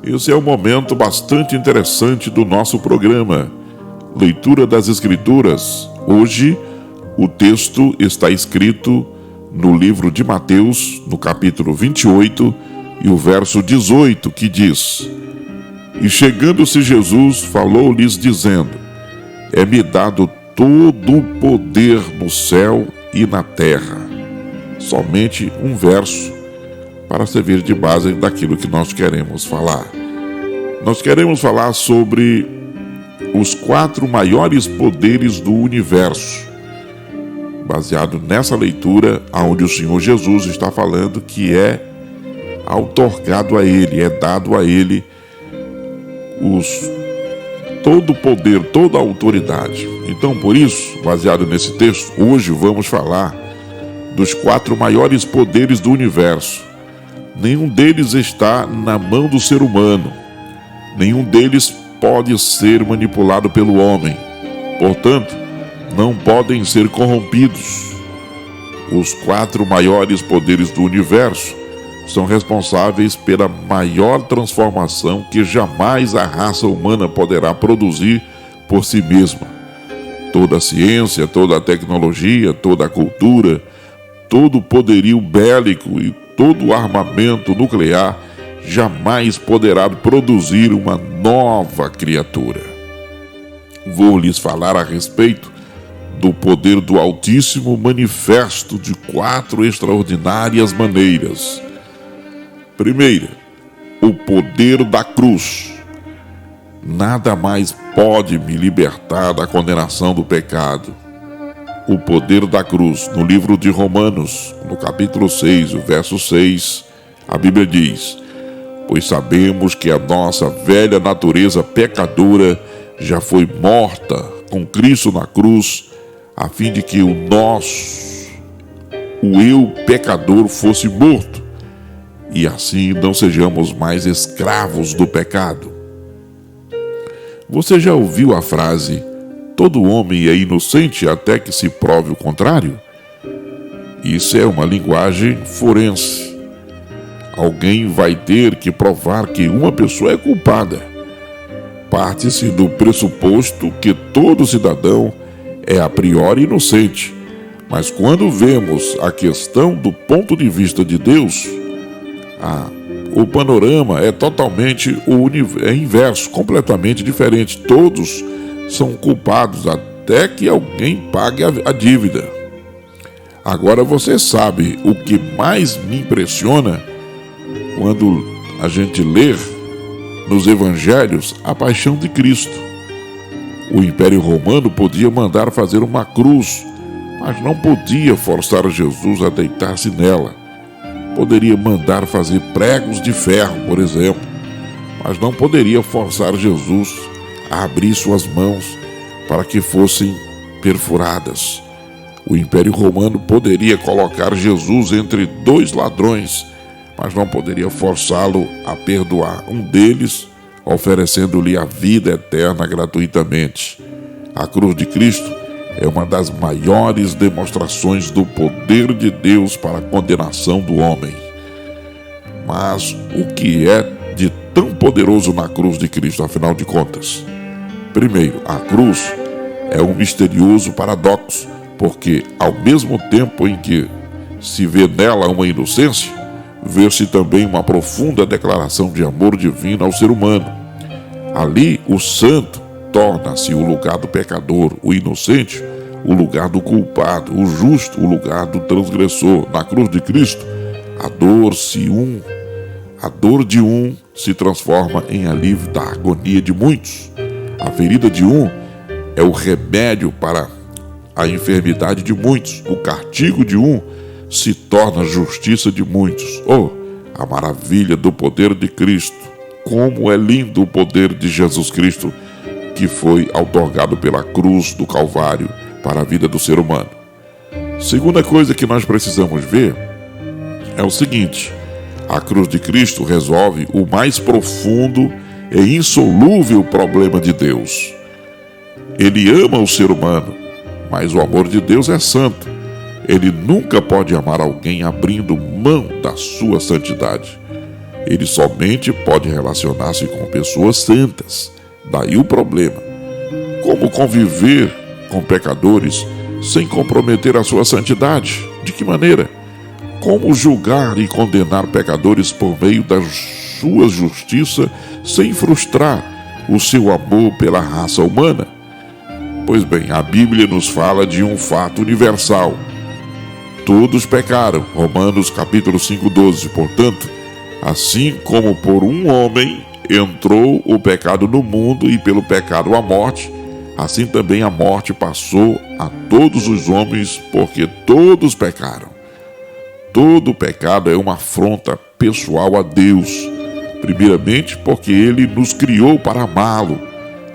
Esse é um momento bastante interessante do nosso programa. Leitura das Escrituras. Hoje, o texto está escrito no livro de Mateus, no capítulo 28, e o verso 18, que diz: E chegando-se Jesus, falou-lhes dizendo: É-me dado todo o poder no céu e na terra. Somente um verso para servir de base daquilo que nós queremos falar. Nós queremos falar sobre os 4 maiores poderes do universo, baseado nessa leitura, onde o Senhor Jesus está falando que é outorgado a Ele, é dado a Ele todo o poder, toda a autoridade. Então, por isso, baseado nesse texto, hoje vamos falar dos 4 maiores poderes do universo. Nenhum deles está na mão do ser humano. Nenhum deles pode ser manipulado pelo homem. Portanto, não podem ser corrompidos. Os 4 maiores poderes do universo são responsáveis pela maior transformação que jamais a raça humana poderá produzir por si mesma. Toda a ciência, toda a tecnologia, toda a cultura, todo o poderio bélico e todo o armamento nuclear jamais poderá produzir uma nova criatura. Vou lhes falar a respeito do poder do Altíssimo manifesto de 4 extraordinárias maneiras. Primeira, o poder da cruz. Nada mais pode me libertar da condenação do pecado. O poder da cruz. No livro de Romanos, no capítulo 6, o verso 6, a Bíblia diz: Pois sabemos que a nossa velha natureza pecadora já foi morta com Cristo na cruz, a fim de que o eu pecador fosse morto, e assim não sejamos mais escravos do pecado. Você já ouviu a frase: todo homem é inocente até que se prove o contrário? Isso é uma linguagem forense. Alguém vai ter que provar que uma pessoa é culpada. Parte-se do pressuposto que todo cidadão é a priori inocente. Mas quando vemos a questão do ponto de vista de Deus, o panorama é totalmente inverso, completamente diferente. Todos são culpados até que alguém pague a dívida. Agora você sabe o que mais me impressiona quando a gente lê nos evangelhos a paixão de Cristo. O Império Romano podia mandar fazer uma cruz, mas não podia forçar Jesus a deitar-se nela. Poderia mandar fazer pregos de ferro, por exemplo, mas não poderia forçar Jesus a abrir suas mãos para que fossem perfuradas. O Império Romano poderia colocar Jesus entre 2 ladrões, mas não poderia forçá-lo a perdoar um deles, oferecendo-lhe a vida eterna gratuitamente. A cruz de Cristo é uma das maiores demonstrações do poder de Deus para a condenação do homem. Mas o que é de tão poderoso na cruz de Cristo, afinal de contas? Primeiro, a cruz é um misterioso paradoxo, porque ao mesmo tempo em que se vê nela uma inocência, vê-se também uma profunda declaração de amor divino ao ser humano. Ali, o santo torna-se o lugar do pecador, o inocente, o lugar do culpado, o justo, o lugar do transgressor. Na cruz de Cristo, a dor de um se transforma em alívio da agonia de muitos. A ferida de um é o remédio para a enfermidade de muitos. O castigo de um se torna a justiça de muitos. Oh, a maravilha do poder de Cristo! Como é lindo o poder de Jesus Cristo, que foi outorgado pela cruz do Calvário para a vida do ser humano. Segunda coisa que nós precisamos ver é o seguinte: a cruz de Cristo resolve o mais profundo e insolúvel problema de Deus. Ele ama o ser humano, mas o amor de Deus é santo. Ele nunca pode amar alguém abrindo mão da sua santidade. Ele somente pode relacionar-se com pessoas santas. Daí o problema. Como conviver com pecadores sem comprometer a sua santidade? De que maneira? Como julgar e condenar pecadores por meio da sua justiça sem frustrar o seu amor pela raça humana? Pois bem, a Bíblia nos fala de um fato universal. Todos pecaram, Romanos capítulo 5:12. Portanto, assim como por um homem entrou o pecado no mundo e pelo pecado a morte, assim também a morte passou a todos os homens, porque todos pecaram. Todo pecado é uma afronta pessoal a Deus. Primeiramente, porque Ele nos criou para amá-lo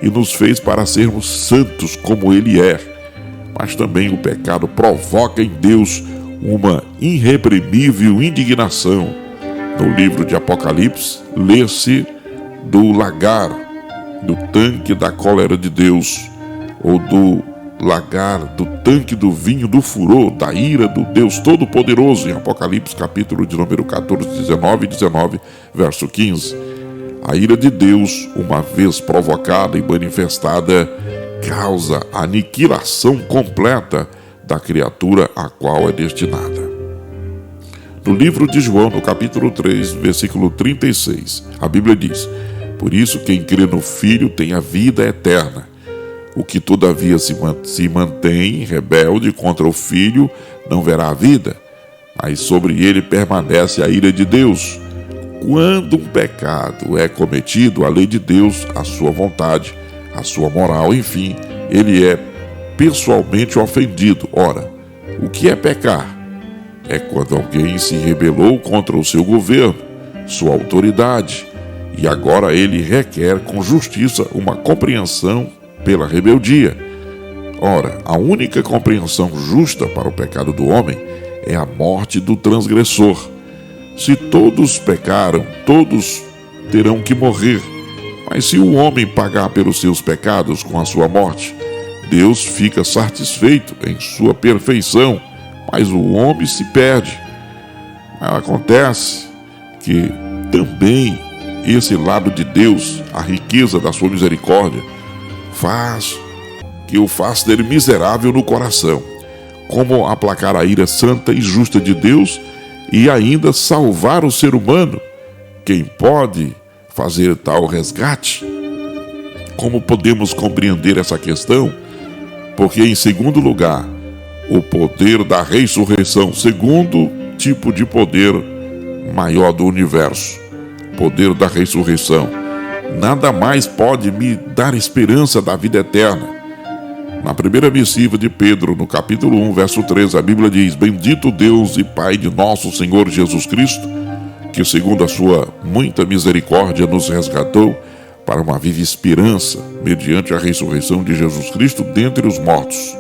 e nos fez para sermos santos como Ele é. Mas também o pecado provoca em Deus uma irreprimível indignação. No livro de Apocalipse, lê-se do lagar, do tanque da cólera de Deus, ou do lagar, do tanque do vinho do furor, da ira do Deus Todo-Poderoso, em Apocalipse capítulo de número 14, 19, verso 15. A ira de Deus, uma vez provocada e manifestada, causa a aniquilação completa da criatura a qual é destinada. No livro de João, no capítulo 3, versículo 36, a Bíblia diz: por isso quem crê no Filho tem a vida eterna. O que todavia se mantém rebelde contra o Filho não verá a vida, mas sobre ele permanece a ira de Deus. Quando um pecado é cometido, a lei de Deus, a sua vontade, a sua moral, enfim, ele é pessoalmente ofendido. Ora, o que é pecar? É quando alguém se rebelou contra o seu governo, sua autoridade, e agora ele requer com justiça uma compreensão pela rebeldia. Ora, a única compreensão justa para o pecado do homem é a morte do transgressor. Se todos pecaram, todos terão que morrer. Mas se o homem pagar pelos seus pecados com a sua morte, Deus fica satisfeito em sua perfeição, mas o homem se perde. Acontece que também esse lado de Deus, a riqueza da sua misericórdia, faz que o faça ter miserável no coração. Como aplacar a ira santa e justa de Deus e ainda salvar o ser humano? Quem pode fazer tal resgate? Como podemos compreender essa questão? Porque, em segundo lugar, o poder da ressurreição, segundo tipo de poder maior do universo, poder da ressurreição, nada mais pode me dar esperança da vida eterna. Na primeira missiva de Pedro, no capítulo 1, verso 13, a Bíblia diz: bendito Deus e Pai de nosso Senhor Jesus Cristo, que segundo a sua muita misericórdia nos resgatou para uma viva esperança, mediante a ressurreição de Jesus Cristo dentre os mortos.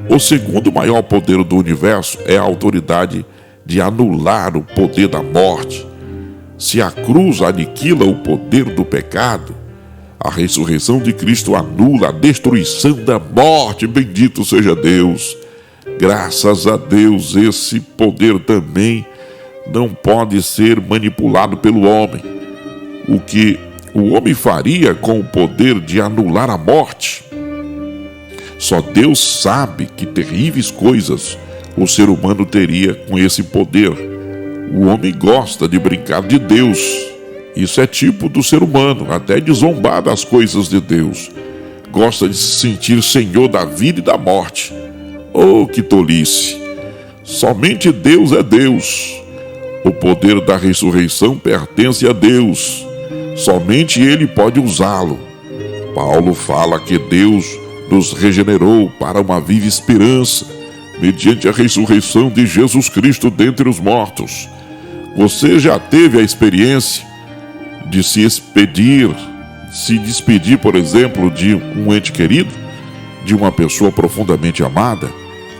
O segundo maior poder do universo é a autoridade de anular o poder da morte. Se a cruz aniquila o poder do pecado, a ressurreição de Cristo anula a destruição da morte. Bendito seja Deus. Graças a Deus, esse poder também não pode ser manipulado pelo homem. O que o homem faria com o poder de anular a morte? Só Deus sabe que terríveis coisas o ser humano teria com esse poder. O homem gosta de brincar de Deus. Isso é tipo do ser humano, até de zombar das coisas de Deus. Gosta de se sentir senhor da vida e da morte. Oh, que tolice! Somente Deus é Deus. O poder da ressurreição pertence a Deus. Somente Ele pode usá-lo. Paulo fala que Deus nos regenerou para uma viva esperança, mediante a ressurreição de Jesus Cristo dentre os mortos. Você já teve a experiência de se despedir, por exemplo, de um ente querido, de uma pessoa profundamente amada,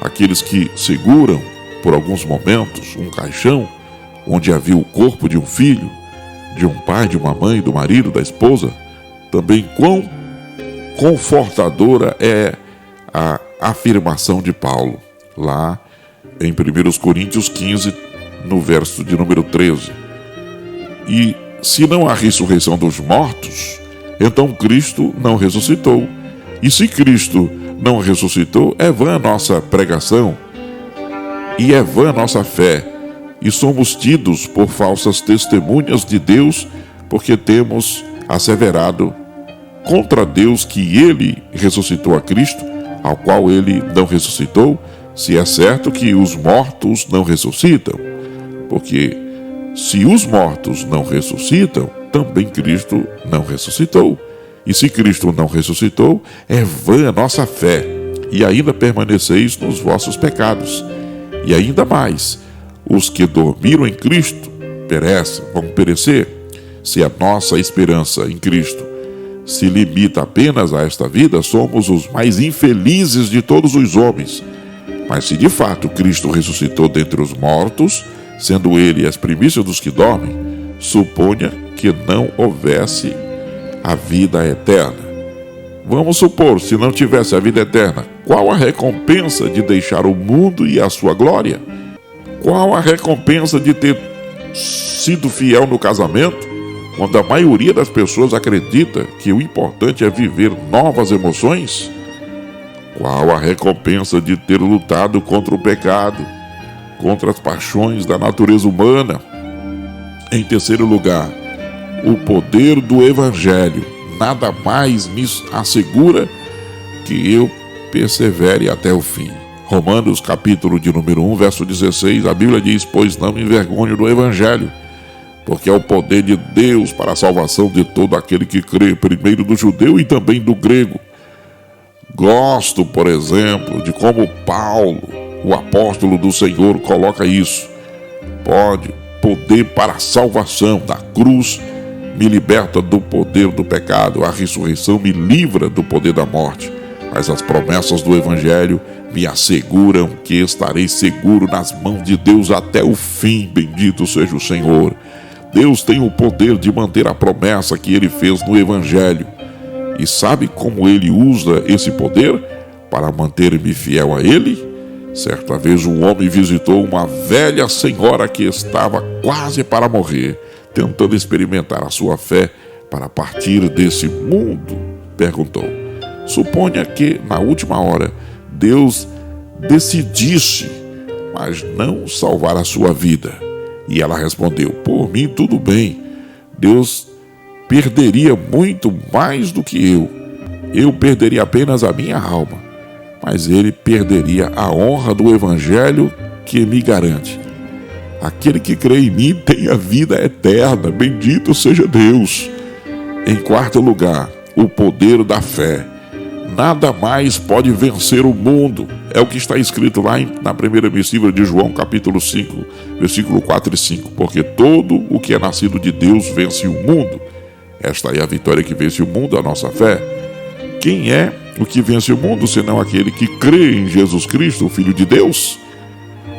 aqueles que seguram, por alguns momentos, um caixão onde havia o corpo de um filho, de um pai, de uma mãe, do marido, da esposa? Também quão confortadora é a afirmação de Paulo, lá em 1 Coríntios 15, no verso de número 13. E se não há ressurreição dos mortos, então Cristo não ressuscitou. E se Cristo não ressuscitou, é vã a nossa pregação e é vã a nossa fé. E somos tidos por falsas testemunhas de Deus, porque temos asseverado contra Deus que ele ressuscitou a Cristo, ao qual ele não ressuscitou, se é certo que os mortos não ressuscitam. Porque se os mortos não ressuscitam, também Cristo não ressuscitou. E se Cristo não ressuscitou, é vã a nossa fé, e ainda permaneceis nos vossos pecados. E ainda mais, os que dormiram em Cristo perecem, vão perecer. Se a nossa esperança em Cristo se limita apenas a esta vida, somos os mais infelizes de todos os homens. Mas se de fato Cristo ressuscitou dentre os mortos, sendo ele as primícias dos que dormem, suponha que não houvesse a vida eterna. Vamos supor, se não tivesse a vida eterna, qual a recompensa de deixar o mundo e a sua glória? Qual a recompensa de ter sido fiel no casamento, quando a maioria das pessoas acredita que o importante é viver novas emoções? Qual a recompensa de ter lutado contra o pecado, contra as paixões da natureza humana? Em terceiro lugar, o poder do Evangelho. Nada mais me assegura que eu persevere até o fim. Romanos, capítulo de número 1, verso 16, a Bíblia diz: pois não me envergonho do Evangelho, porque é o poder de Deus para a salvação de todo aquele que crê, primeiro do judeu e também do grego. Gosto, por exemplo, de como Paulo, o apóstolo do Senhor, coloca isso. Poder para a salvação da cruz me liberta do poder do pecado, a ressurreição me livra do poder da morte, mas as promessas do Evangelho me asseguram que estarei seguro nas mãos de Deus até o fim. Bendito seja o Senhor. Deus tem o poder de manter a promessa que ele fez no Evangelho. E sabe como ele usa esse poder para manter-me fiel a ele? Certa vez um homem visitou uma velha senhora que estava quase para morrer, tentando experimentar a sua fé para partir desse mundo. Perguntou: suponha que na última hora Deus decidisse, mas não salvar a sua vida. E ela respondeu: por mim tudo bem. Deus perderia muito mais do que eu. Eu perderia apenas a minha alma, mas ele perderia a honra do Evangelho que me garante. Aquele que crê em mim tem a vida eterna. Bendito seja Deus. Em quarto lugar, o poder da fé. Nada mais pode vencer o mundo. É o que está escrito lá na primeira epístola de João, capítulo 5, versículo 4 e 5. Porque todo o que é nascido de Deus vence o mundo. Esta é a vitória que vence o mundo, a nossa fé. Quem é o que vence o mundo, senão aquele que crê em Jesus Cristo, o Filho de Deus?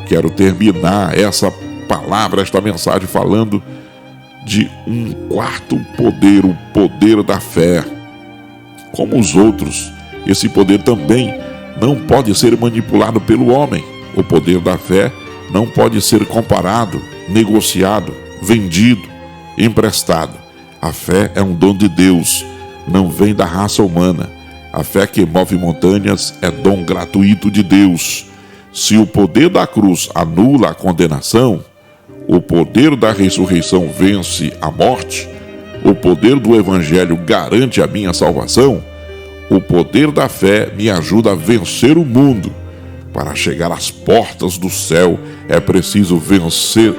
Quero terminar essa palavra, esta mensagem, falando de um quarto poder, o poder da fé. Como os outros, esse poder também não pode ser manipulado pelo homem. O poder da fé não pode ser comparado, negociado, vendido, emprestado. A fé é um dom de Deus, não vem da raça humana. A fé que move montanhas é dom gratuito de Deus. Se o poder da cruz anula a condenação, o poder da ressurreição vence a morte, o poder do Evangelho garante a minha salvação, o poder da fé me ajuda a vencer o mundo. Para chegar às portas do céu é preciso vencer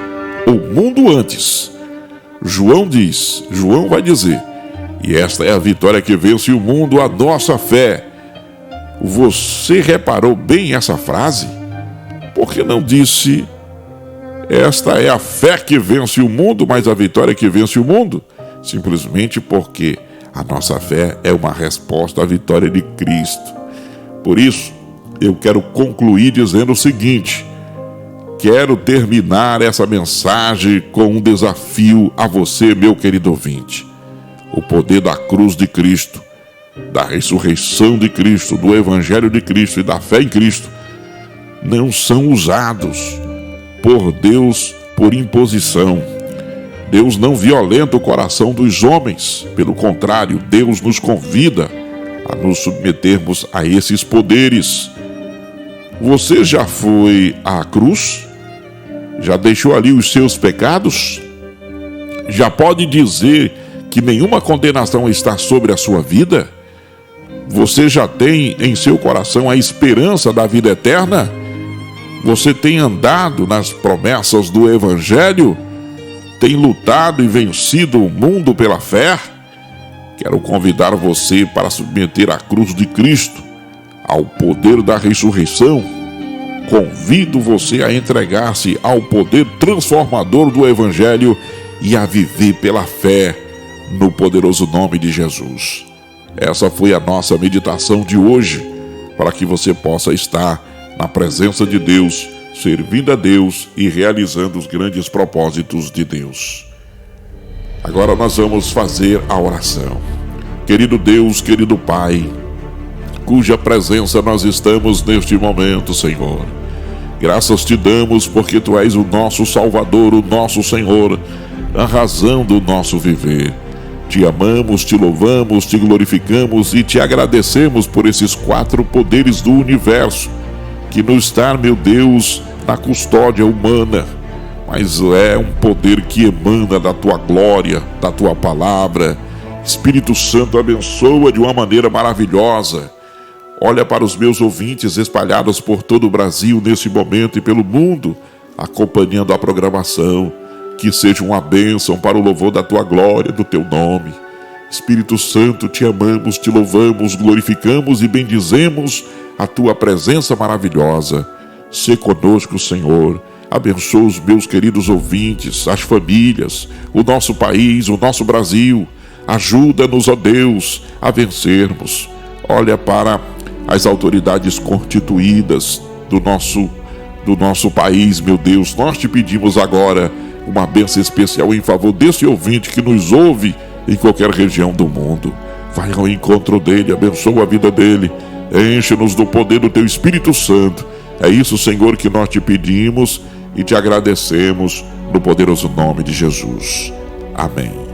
o mundo antes. João vai dizer: e esta é a vitória que vence o mundo, a nossa fé. Você reparou bem essa frase? Por que não disse: esta é a fé que vence o mundo, mas a vitória que vence o mundo? Simplesmente porque a nossa fé é uma resposta à vitória de Cristo. Por isso, eu quero concluir dizendo o seguinte: quero terminar essa mensagem com um desafio a você, meu querido ouvinte. O poder da cruz de Cristo, da ressurreição de Cristo, do Evangelho de Cristo e da fé em Cristo não são usados por Deus por imposição. Deus não violenta o coração dos homens. Pelo contrário, Deus nos convida a nos submetermos a esses poderes. Você já foi à cruz? Já deixou ali os seus pecados? Já pode dizer que nenhuma condenação está sobre a sua vida? Você já tem em seu coração a esperança da vida eterna? Você tem andado nas promessas do Evangelho? Tem lutado e vencido o mundo pela fé? Quero convidar você para submeter a cruz de Cristo ao poder da ressurreição. Convido você a entregar-se ao poder transformador do Evangelho e a viver pela fé no poderoso nome de Jesus. Essa foi a nossa meditação de hoje, para que você possa estar na presença de Deus, servindo a Deus e realizando os grandes propósitos de Deus. Agora nós vamos fazer a oração. Querido Deus, querido Pai, cuja presença nós estamos neste momento, Senhor. Graças te damos porque Tu és o nosso Salvador, o nosso Senhor, a razão do nosso viver. Te amamos, te louvamos, te glorificamos e te agradecemos por esses 4 poderes do universo que não está, meu Deus, na custódia humana, mas é um poder que emana da Tua glória, da Tua palavra. Espírito Santo, abençoa de uma maneira maravilhosa. Olha para os meus ouvintes espalhados por todo o Brasil nesse momento e pelo mundo, acompanhando a programação. Que seja uma bênção para o louvor da Tua glória, do Teu nome. Espírito Santo, te amamos, te louvamos, glorificamos e bendizemos a Tua presença maravilhosa. Sê conosco, Senhor. Abençoa os meus queridos ouvintes, as famílias, o nosso país, o nosso Brasil. Ajuda-nos, ó Deus, a vencermos. Olha para as autoridades constituídas do nosso país, meu Deus. Nós te pedimos agora uma bênção especial em favor desse ouvinte que nos ouve em qualquer região do mundo. Vai ao encontro dele, abençoa a vida dele, enche-nos do poder do Teu Espírito Santo. É isso, Senhor, que nós te pedimos e te agradecemos no poderoso nome de Jesus. Amém.